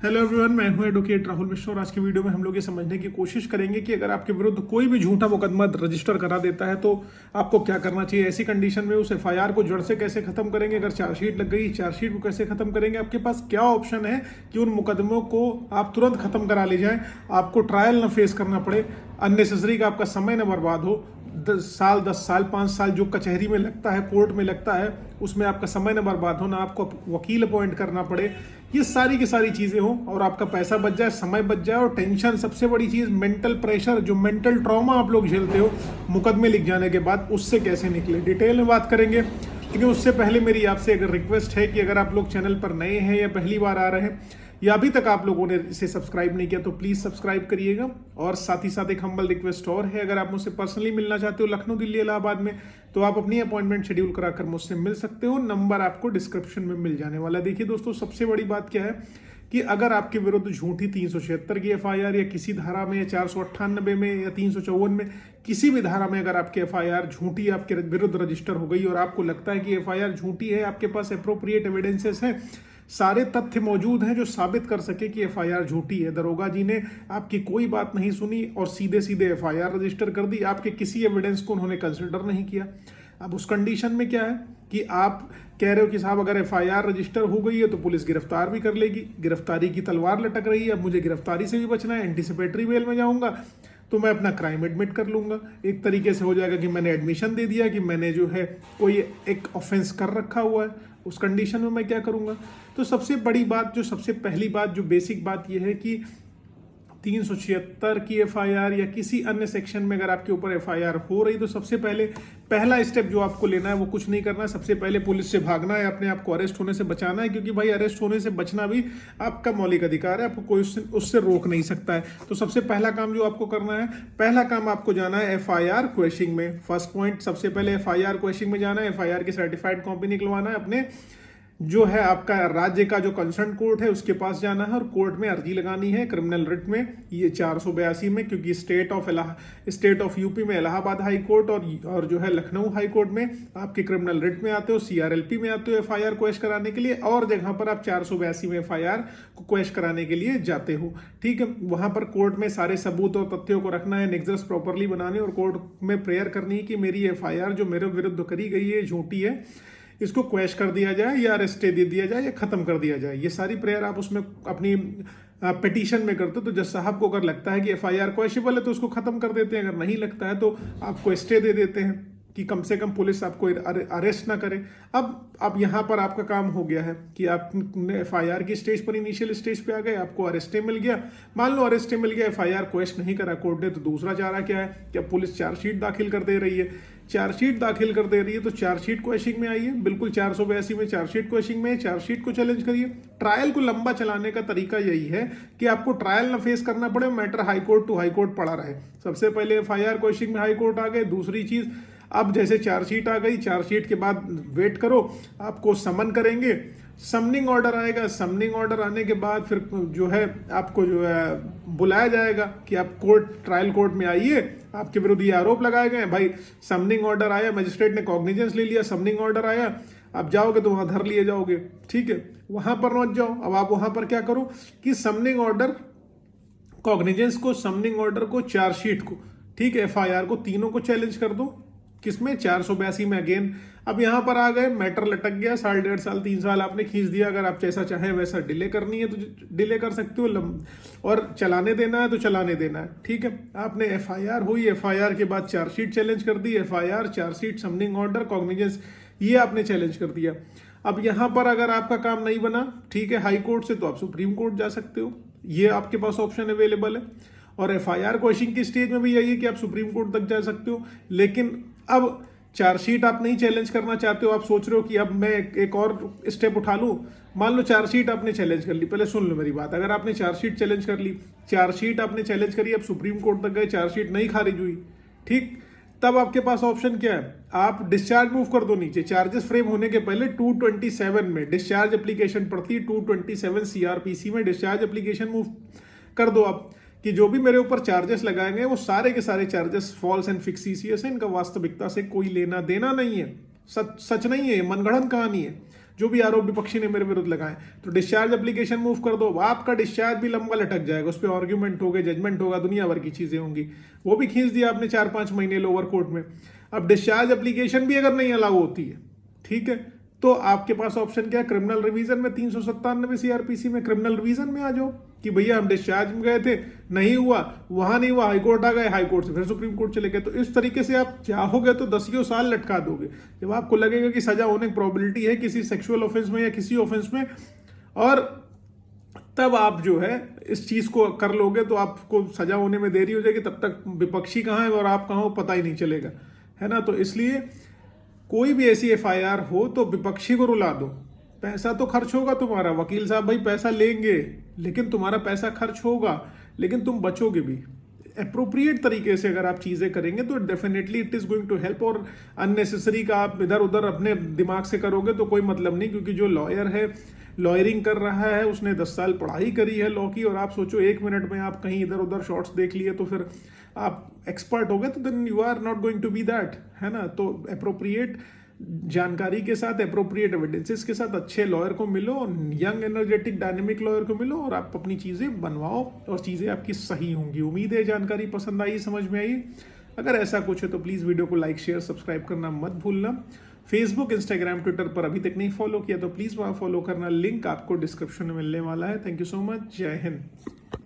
Hello everyone, मैं हूं advocate Rahul Mishra और आज की वीडियो में हम लोग ये समझने की कोशिश करेंगे कि अगर आपके विरुद्ध कोई भी झूठा मुकदमा रजिस्टर करा देता है तो आपको क्या करना चाहिए। ऐसी कंडीशन में उस एफआईआर को जड़ से कैसे खत्म करेंगे, अगर चार्जशीट लग गई चार्जशीट को कैसे खत्म करेंगे, आपके पास क्या ऑप्शन है कि उन मुकदमों को आप तुरंत खत्म करा ले जाएं, आपको ट्रायल न फेस करना पड़े, अननेसेसरी का आपका समय न बर्बाद हो। 10 साल 10 साल 5 साल जो कचहरी में लगता है, कोर्ट में लगता है, उसमें आपका समय न बर्बाद हो, ना आपको वकील अपॉइंट करना पड़े, ये सारी की सारी चीज़ें हो और आपका पैसा बच जाए, समय बच जाए और टेंशन, सबसे बड़ी चीज़ मेंटल प्रेशर, जो मेंटल ट्रॉमा आप लोग झेलते हो मुकदमे लिख जाने के बाद, उससे कैसे निकले, डिटेल में बात करेंगे। लेकिन उससे पहले मेरी आपसे अगर रिक्वेस्ट है कि अगर आप लोग चैनल पर नए हैं या पहली बार आ रहे हैं या अभी तक आप लोगों ने इसे सब्सक्राइब नहीं किया तो प्लीज़ सब्सक्राइब करिएगा। और साथ ही साथ एक हम्बल रिक्वेस्ट और है, अगर आप मुझसे पर्सनली मिलना चाहते हो लखनऊ, दिल्ली, इलाहाबाद में, तो आप अपनी अपॉइंटमेंट शेड्यूल कराकर मुझसे मिल सकते हो। नंबर आपको डिस्क्रिप्शन में मिल जाने वाला है। देखिए दोस्तों, सबसे बड़ी बात क्या है कि अगर आपके विरुद्ध झूठी 376 की एफआईआर या किसी धारा में या 498 में या 354 में किसी भी धारा में अगर आपकी एफआईआर झूठी आपके विरुद्ध रजिस्टर हो गई और आपको लगता है कि एफआईआर झूठी है, आपके पास एप्रोप्रिएट एविडेंसेस हैं, सारे तथ्य मौजूद हैं जो साबित कर सके कि एफआईआर झूठी है, दरोगा जी ने आपकी कोई बात नहीं सुनी और सीधे सीधे एफआईआर रजिस्टर कर दी, आपके किसी एविडेंस को उन्होंने कंसिडर नहीं किया। अब उस कंडीशन में क्या है कि आप कह रहे हो कि साहब अगर एफआईआर रजिस्टर हो गई है तो पुलिस गिरफ्तार भी कर लेगी, गिरफ्तारी की तलवार लटक रही है, अब मुझे गिरफ्तारी से भी बचना है, एंटीसिपेटरी बेल में जाऊंगा तो मैं अपना क्राइम एडमिट कर लूंगा। एक तरीके से हो जाएगा कि मैंने एडमिशन दे दिया कि मैंने जो है कोई एक ऑफेंस कर रखा हुआ है। उस कंडीशन में मैं क्या करूंगा? तो सबसे बड़ी बात, जो सबसे पहली बात, जो बेसिक बात यह है कि 376 की एफआईआर या किसी अन्य सेक्शन में अगर आपके ऊपर एफआईआर हो रही तो सबसे पहले पहला स्टेप जो आपको लेना है वो कुछ नहीं करना है, सबसे पहले पुलिस से भागना है, अपने आप को अरेस्ट होने से बचाना है, क्योंकि भाई अरेस्ट होने से बचना भी आपका मौलिक अधिकार है, आपको कोई उससे रोक नहीं सकता है। तो सबसे पहला काम जो आपको करना है, पहला काम आपको जाना है एफआईआर क्वेशिंग में। फर्स्ट पॉइंट, सबसे पहले एफआईआर क्वेशिंग में जाना है, एफआईआर की सर्टिफाइड कॉपी निकलवाना है, अपने जो है आपका राज्य का जो कंसर्न कोर्ट है उसके पास जाना है और कोर्ट में अर्जी लगानी है क्रिमिनल रिट में, ये 482 में, क्योंकि स्टेट ऑफ यूपी में इलाहाबाद हाई कोर्ट और जो है लखनऊ हाई कोर्ट में आपके क्रिमिनल रिट में आते हो, सीआरएलपी में आते हो एफआईआर क्वेश कराने के लिए, और जगह पर आप 482 में एफआईआर को क्वेश कराने के लिए जाते हो। ठीक है, वहां पर कोर्ट में सारे सबूत और तथ्यों को रखना है, नेक्सस प्रॉपरली बनाने और कोर्ट में प्रेयर करनी है कि मेरी एफआईआर जो मेरे विरुद्ध करी गई है झूठी है, इसको क्वैश कर दिया जाए या अरेस्ट दे दिया जाए या खत्म कर दिया जाए। ये सारी प्रेयर आप उसमें अपनी पिटीशन में करते हो। तो जज साहब को अगर लगता है कि एफआईआर क्वैशेबल है तो उसको खत्म कर देते हैं, अगर नहीं लगता है तो आपको स्टे दे देते हैं कि कम से कम पुलिस आपको अरेस्ट ना करे। अब यहाँ पर आपका काम हो गया है कि आप एफआईआर की स्टेज पर, इनिशियल स्टेज पे आ गए, आपको अरेस्टे मिल गया। मान लो अरेस्टे मिल गया, एफआईआर क्वेश नहीं करा कोर्ट ने, तो दूसरा चारा क्या है कि अब पुलिस चार्जशीट दाखिल कर दे रही है। चार्जशीट दाखिल कर दे रही है तो चार्जशीट क्वेशिंग में आइए, बिल्कुल 482 में चार्जशीट क्वेशिंग में, चार्जशीट को चैलेंज करिए। ट्रायल को लंबा चलाने का तरीका यही है कि आपको ट्रायल ना फेस करना पड़े, matter high court to high court पड़ा रहे। सबसे पहले एफआईआर क्वेशिंग में हाई कोर्ट आ गए। दूसरी चीज, अब जैसे चार्जशीट आ गई, चार्जशीट के बाद वेट करो, आपको समन करेंगे, समनिंग ऑर्डर आएगा, समनिंग ऑर्डर आने के बाद फिर जो है आपको जो है बुलाया जाएगा कि आप ट्रायल कोर्ट में आइए, आपके विरुद्ध ये आरोप लगाए गए। भाई समनिंग ऑर्डर आया, मजिस्ट्रेट ने कॉग्निजेंस ले लिया, समनिंग ऑर्डर आया, आप जाओगे तो वहां धर लिए जाओगे। ठीक है, वहां पर मत जाओ। अब आप वहां पर क्या करो कि समनिंग ऑर्डर, कॉग्निजेंस को, समनिंग ऑर्डर को, चार्जशीट को, ठीक है, एफआईआर को, तीनों को चैलेंज कर दो। किसमें? 482 में अगेन। अब यहां पर आ गए, मैटर लटक गया, साल 1.5 साल 3 साल आपने खींच दिया। अगर आप जैसा चाहें वैसा डिले करनी है तो डिले कर सकते हो, और चलाने देना है तो चलाने देना है। ठीक है, आपने एफआईआर हुई, एफआईआर के बाद चार्जशीट चैलेंज कर दी, FIR, chargesheet, summoning order, cognizance, ये आपने चैलेंज कर दिया। अब यहां पर अगर आपका काम नहीं बना, ठीक है, हाई कोर्ट से, तो आप सुप्रीम कोर्ट जा सकते हो, ये आपके पास ऑप्शन अवेलेबल है। और एफआईआर क्वेश्चन की स्टेज में भी यही है कि आप सुप्रीम कोर्ट तक जा सकते हो। लेकिन अब चार्जशीट आप नहीं चैलेंज करना चाहते हो, आप सोच रहे हो कि अब मैं एक और स्टेप उठा लूं। मान लो चार्जशीट आपने चैलेंज कर ली, पहले सुन लो मेरी बात, अगर आपने चार्जशीट चैलेंज कर ली, चार्जशीट आपने चैलेंज करी, अब सुप्रीम कोर्ट तक गए, चार्जशीट नहीं खारिज हुई, ठीक, तब आपके पास ऑप्शन क्या है? आप डिस्चार्ज मूव कर दो नीचे। चार्जेस फ्रेम होने के पहले 227 में डिस्चार्ज एप्लीकेशन पड़ती है, 227 सीआरपीसी में डिस्चार्ज एप्लीकेशन मूव कर दो आप कि जो भी मेरे ऊपर चार्जेस लगाए गए वो सारे के सारे चार्जेस फॉल्स एंड फिक्सिशियस है, इनका वास्तविकता से कोई लेना देना नहीं है, सच नहीं है, मनगढ़ंत कहानी है। जो भी आरोप विपक्षी ने मेरे विरुद्ध लगाए, तो डिस्चार्ज एप्लीकेशन मूव कर दो, आपका डिस्चार्ज भी लंबा लटक जाएगा, उस पर आर्ग्यूमेंट होगा, जजमेंट होगा, दुनिया भर की चीजें होंगी, वो भी खींच दिया आपने 4-5 महीने लोअर कोर्ट में। अब डिस्चार्ज एप्लीकेशन भी अगर नहीं अलाउ होती है, ठीक है, तो आपके पास ऑप्शन क्या है, क्रिमिनल रिवीजन में 397 सीआरपीसी में क्रिमिनल रिवीजन में आ जाओ कि भैया हम डिस्चार्ज में गए थे, नहीं हुआ, वहां नहीं हुआ, हाईकोर्ट आ गए, हाईकोर्ट से फिर सुप्रीम कोर्ट चले गए। तो इस तरीके से आप चाहोगे तो 10 साल लटका दोगे। जब आपको लगेगा कि सजा होने की प्रोबेबिलिटी है किसी सेक्सुअल ऑफेंस में या किसी ऑफेंस में, और तब आप जो है इस चीज को कर लोगे तो आपको सजा होने में देरी हो जाएगी, तब तक विपक्षी कहाँ है और आप कहाँ हो पता ही नहीं चलेगा, है ना। तो इसलिए कोई भी ऐसी एफआईआर हो तो विपक्षी को रुला दो। पैसा तो खर्च होगा तुम्हारा, वकील साहब भाई पैसा लेंगे, लेकिन तुम्हारा पैसा खर्च होगा, लेकिन तुम बचोगे भी। अप्रोप्रिएट तरीके से अगर आप चीजें करेंगे तो definitely it is going to help. और अननेसेसरी का आप इधर उधर अपने दिमाग से करोगे तो कोई मतलब नहीं, क्योंकि जो लॉयर है, लॉयरिंग कर रहा है, उसने 10 साल पढ़ाई करी है लॉ की, और आप सोचो 1 मिनट में आप कहीं इधर उधर शॉर्ट्स देख लिए तो फिर आप एक्सपर्ट हो गए, तो then you are not going to be that, है ना। तो अप्रोप्रिएट जानकारी के साथ, अप्रोप्रिएट एविडेंसेस के साथ अच्छे लॉयर को मिलो, यंग एनर्जेटिक डायनेमिक लॉयर को मिलो, और आप अपनी चीजें बनवाओ और चीजें आपकी सही होंगी। उम्मीद है जानकारी पसंद आई, समझ में आई। अगर ऐसा कुछ है तो प्लीज वीडियो को लाइक शेयर सब्सक्राइब करना मत भूलना। फेसबुक इंस्टाग्राम ट्विटर पर अभी तक नहीं फॉलो किया तो प्लीज वहां फॉलो करना, लिंक आपको डिस्क्रिप्शन में मिलने वाला है। थैंक यू सो मच, जय हिंद।